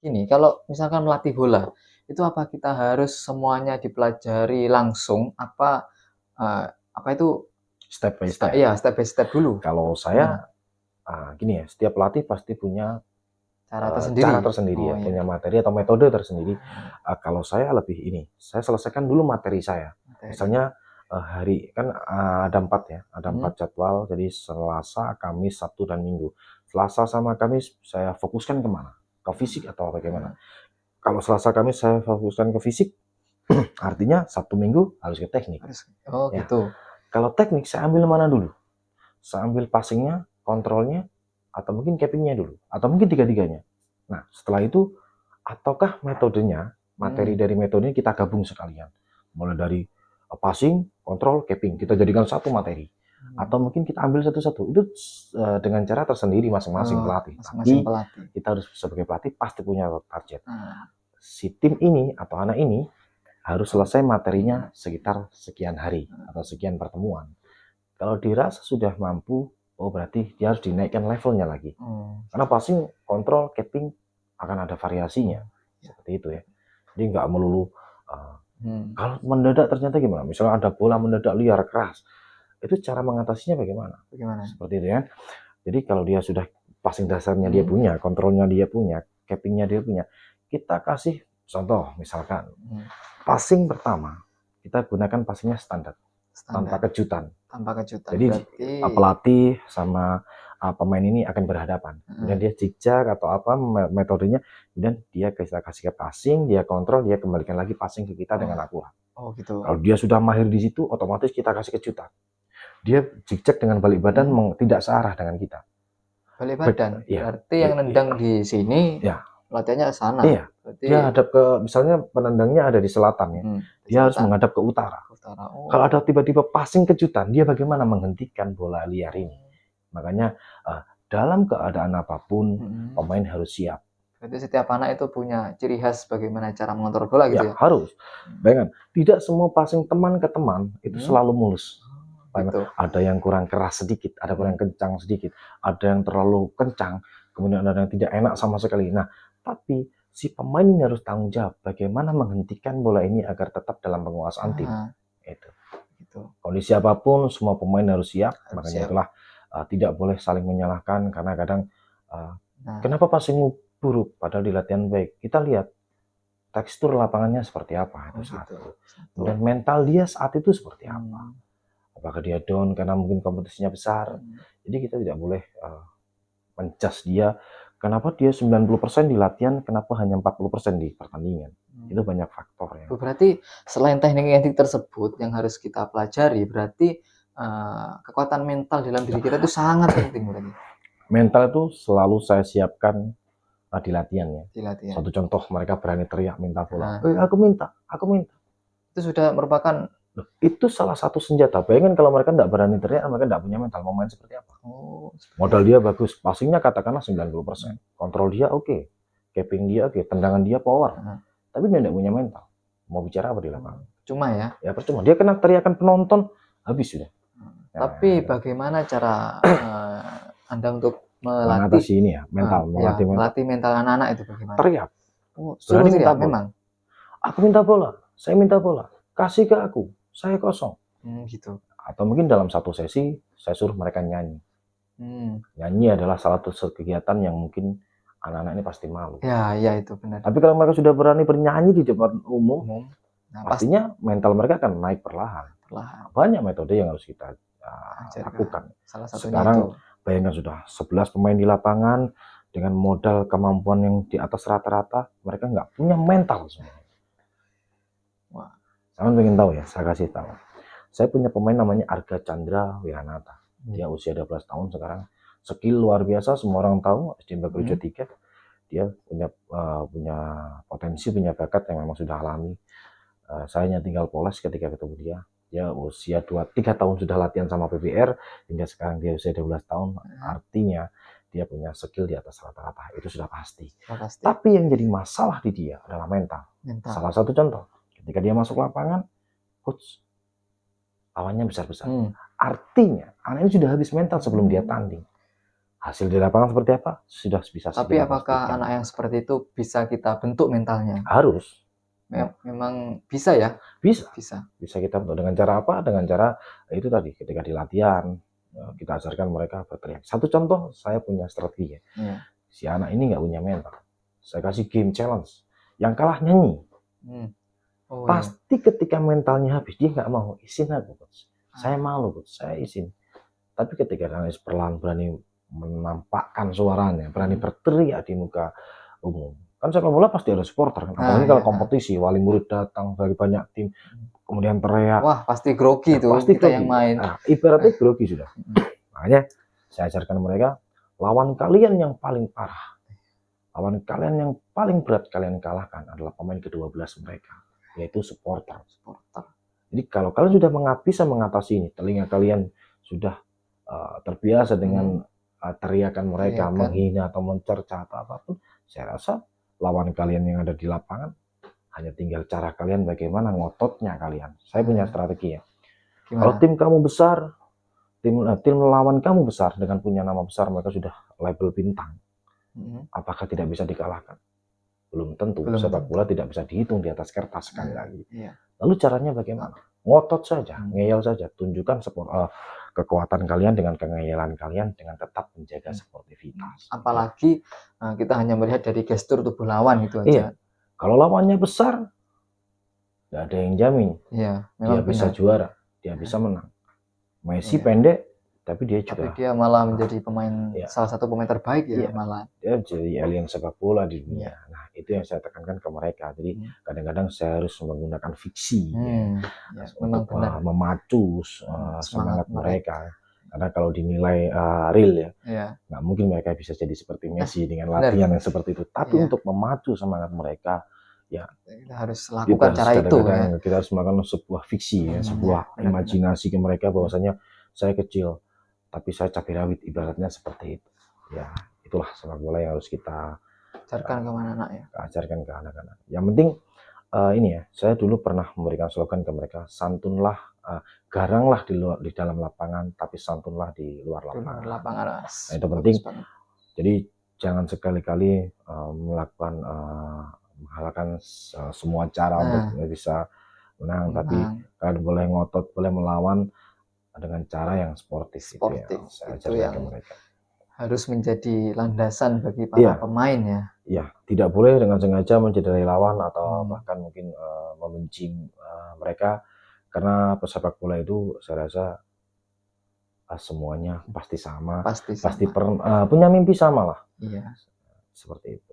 Ini kalau misalkan melatih bola, itu apa kita harus semuanya dipelajari langsung apa itu Step by step. iya step by step dulu? Kalau Gimana? saya gini ya, setiap pelatih pasti punya Cara cara tersendiri? tersendiri Oh ya, ya. punya materi atau metode tersendiri. Kalau saya lebih ini, saya selesaikan dulu materi saya. Materi. Misalnya hari kan ada 4 ya, ada Hmm. 4 jadwal, jadi Selasa, Kamis, Sabtu, dan Minggu. Selasa sama Kamis saya fokuskan kemana? Ke fisik atau bagaimana? Kalau Selasa, Kamis saya fokuskan ke fisik, artinya Sabtu, Minggu harus ke teknik. Oh Ya. gitu. Kalau teknik saya ambil mana dulu? Saya ambil passingnya, kontrolnya, atau mungkin cappingnya dulu, atau mungkin tiga-tiganya. Nah, setelah itu, ataukah metodenya, materi dari metodenya kita gabung sekalian. Mulai dari passing, kontrol, capping, kita jadikan satu materi. Atau mungkin kita ambil satu-satu. Itu dengan cara tersendiri masing-masing pelatih. Masing-masing Tapi pelatih. kita harus sebagai pelatih pasti punya target. Si tim ini atau anak ini harus selesai materinya sekitar sekian hari atau sekian pertemuan. Kalau dirasa sudah mampu, oh berarti dia harus dinaikkan levelnya lagi. Karena passing, kontrol, capping akan ada variasinya. Seperti itu ya. Jadi nggak melulu kalau mendadak ternyata gimana? Misalnya ada bola mendadak liar keras, itu cara mengatasinya bagaimana? Seperti itu ya. Jadi kalau dia sudah passing dasarnya dia punya, kontrolnya dia punya, cappingnya dia punya, kita kasih contoh misalkan passing pertama kita gunakan passingnya standar. Tanpa kejutan. Jadi berarti pelatih sama pemain ini akan berhadapan. Kemudian dia zigzag atau apa metodenya, kemudian dia kita kasih ke passing, dia kontrol, dia kembalikan lagi passing ke kita dengan akurat. Oh gitu. Kalau dia sudah mahir di situ, otomatis kita kasih kejutan. Dia zigzag dengan balik badan tidak searah dengan kita. Balik badan? Berarti yang nendang di sini, latihannya ke sana. Iya. Berarti dia hadap ke, misalnya penendangnya ada di selatan ya. Dia harus menghadap ke utara. Kalau ada tiba-tiba passing kejutan, dia bagaimana menghentikan bola liar ini? Makanya dalam keadaan apapun, pemain harus siap. Berarti setiap anak itu punya ciri khas bagaimana cara mengontrol bola gitu ya? Harus. Bayangkan, tidak semua passing teman ke teman itu selalu mulus. Gitu. Ada yang kurang keras sedikit, ada kurang kencang sedikit, ada yang terlalu kencang, kemudian ada yang tidak enak sama sekali. Nah, tapi si pemain ini harus tanggung jawab bagaimana menghentikan bola ini agar tetap dalam penguasaan tim. Itu. Kondisi apapun, semua pemain harus siap. Makanya itulah tidak boleh saling menyalahkan karena kadang kenapa passingmu buruk padahal di latihan baik. Kita lihat tekstur lapangannya seperti apa itu satu. Dan mental dia saat itu seperti apa. Apakah dia down karena mungkin kompetisinya besar. Jadi kita tidak boleh menjudge dia. Kenapa dia 90% di latihan, kenapa hanya 40% di pertandingan? Itu banyak faktor ya. Berarti selain teknik-teknik tersebut yang harus kita pelajari, berarti kekuatan mental dalam diri kita itu sangat penting berarti. Mental itu selalu saya siapkan di latihan ya. Di latihan. Satu contoh, mereka berani teriak minta bola. Aku minta. Itu sudah merupakan itu salah satu senjata. Bayangin kalau mereka tidak berani teriak, mereka tidak punya mental, mau main seperti apa? Modal dia bagus, passingnya katakanlah 90%, kontrol dia oke, capping dia oke, tendangan dia power, tapi dia tidak punya mental. Mau bicara apa di lapangan? Cuma ya? Ya percuma. Dia kena teriakan penonton, habis sudah. Tapi bagaimana cara Anda untuk melatih ini ya, mental, melatih mental anak-anak itu bagaimana? Teriak. Berani minta bola. Memang. Aku minta bola, saya minta bola, kasih ke aku. Saya kosong. Gitu. Atau mungkin dalam satu sesi saya suruh mereka nyanyi. Nyanyi adalah salah satu kegiatan yang mungkin anak-anak ini pasti malu. Ya itu benar. Tapi kalau mereka sudah berani bernyanyi di depan umum, pastinya mental mereka akan naik perlahan. Banyak metode yang harus kita lakukan. Sekarang bayangkan sudah 11 pemain di lapangan dengan modal kemampuan yang di atas rata-rata, mereka nggak punya mental semua. Kalian pengen tahu ya, saya kasih tahu. Saya punya pemain namanya Arga Chandra Wiranata. Dia usia 12 tahun sekarang. Skill luar biasa, semua orang tahu. SD Bagrujo 3. Dia punya potensi, punya bakat yang memang sudah alami. Saya hanya tinggal poles ketika ketemu dia. Dia usia 3 tahun sudah latihan sama PBR. Hingga sekarang dia usia 12 tahun. Artinya dia punya skill di atas rata-rata. Itu sudah pasti. Tapi yang jadi masalah di dia adalah mental. Salah satu contoh. Ketika dia masuk lapangan, coach, lawannya besar-besar. Artinya, anak ini sudah habis mental sebelum dia tanding. Hasil di lapangan seperti apa sudah bisa Tapi kita apakah pastikan. anak yang seperti itu bisa kita bentuk mentalnya? Harus. Memang bisa ya? Bisa Bisa. kita bentuk dengan cara apa? Dengan cara itu tadi, ketika di latihan kita ajarkan mereka berteriak. Satu contoh, saya punya strategi ya. Si anak ini nggak punya mental, saya kasih game challenge, yang kalah nyanyi. Pasti ketika mentalnya habis, dia nggak mau, izin aku coach, saya malu coach, saya izin. Tapi ketika dia perlahan berani menampakkan suaranya, berani berteriak di muka umum, kan sepak bola pasti ada supporter kan, apalagi kalau kompetisi, wali murid datang dari banyak tim, kemudian teriak, wah pasti grogi tuh pasti kita grogi. Yang main. Nah, ibaratnya grogi sudah. Makanya saya ajarkan mereka, lawan kalian yang paling parah, lawan kalian yang paling berat kalian kalahkan adalah pemain ke-12 mereka, yaitu supporter. Jadi kalau kalian sudah bisa mengatasi ini, telinga kalian sudah terbiasa dengan teriakan mereka, menghina atau mencerca atau apapun, saya rasa lawan kalian yang ada di lapangan hanya tinggal cara kalian bagaimana ngototnya kalian. Saya punya strategi ya. Kalau tim kamu besar, tim lawan kamu besar dengan punya nama besar, mereka sudah label bintang. Apakah tidak bisa dikalahkan? Belum tentu. Sepak bola tidak bisa dihitung di atas kertas sekali lagi. Lalu caranya bagaimana? Ngotot saja, ngeyel saja, tunjukkan kekuatan kalian dengan kengeyelan kalian dengan tetap menjaga sportivitas. Apalagi kita hanya melihat dari gestur tubuh lawan gitu aja. Kalau lawannya besar, nggak ada yang jamin. Dia bisa juara, dia bisa menang. Messi pendek, tapi dia juga. Tapi dia malah menjadi pemain salah satu pemain terbaik ya malah. Dia jadi alien sepak bola di dunia. Nah, itu yang saya tekankan ke mereka. Jadi kadang-kadang saya harus menggunakan fiksi untuk memacu semangat mereka. Karena kalau dinilai real nggak mungkin mereka bisa jadi seperti Messi dengan latihan yang seperti itu. Tapi untuk memacu semangat mereka, kita harus lakukan cara itu. Kita harus melakukan sebuah fiksi, sebuah imajinasi ke mereka bahwasanya saya kecil, tapi saya cabai rawit, ibaratnya seperti itu. Ya, itulah sepak bola yang harus kita ajarkan ke anak-anak ya. Ajarkan ke anak-anak. Yang penting ini ya, saya dulu pernah memberikan slogan ke mereka, santunlah, garanglah di dalam lapangan, tapi santunlah di luar lapangan. Nah, itu penting. Jadi jangan sekali-kali menghalalkan semua cara untuk bisa menang, tapi kalian boleh ngotot, boleh melawan dengan cara yang sportif. Itu saya ajarkan ke mereka. Harus menjadi landasan bagi para pemain ya. Iya, tidak boleh dengan sengaja mencederai lawan atau bahkan mungkin membenci mereka, karena pesepak bola itu saya rasa semuanya pasti sama, pasti punya mimpi sama lah. Seperti itu.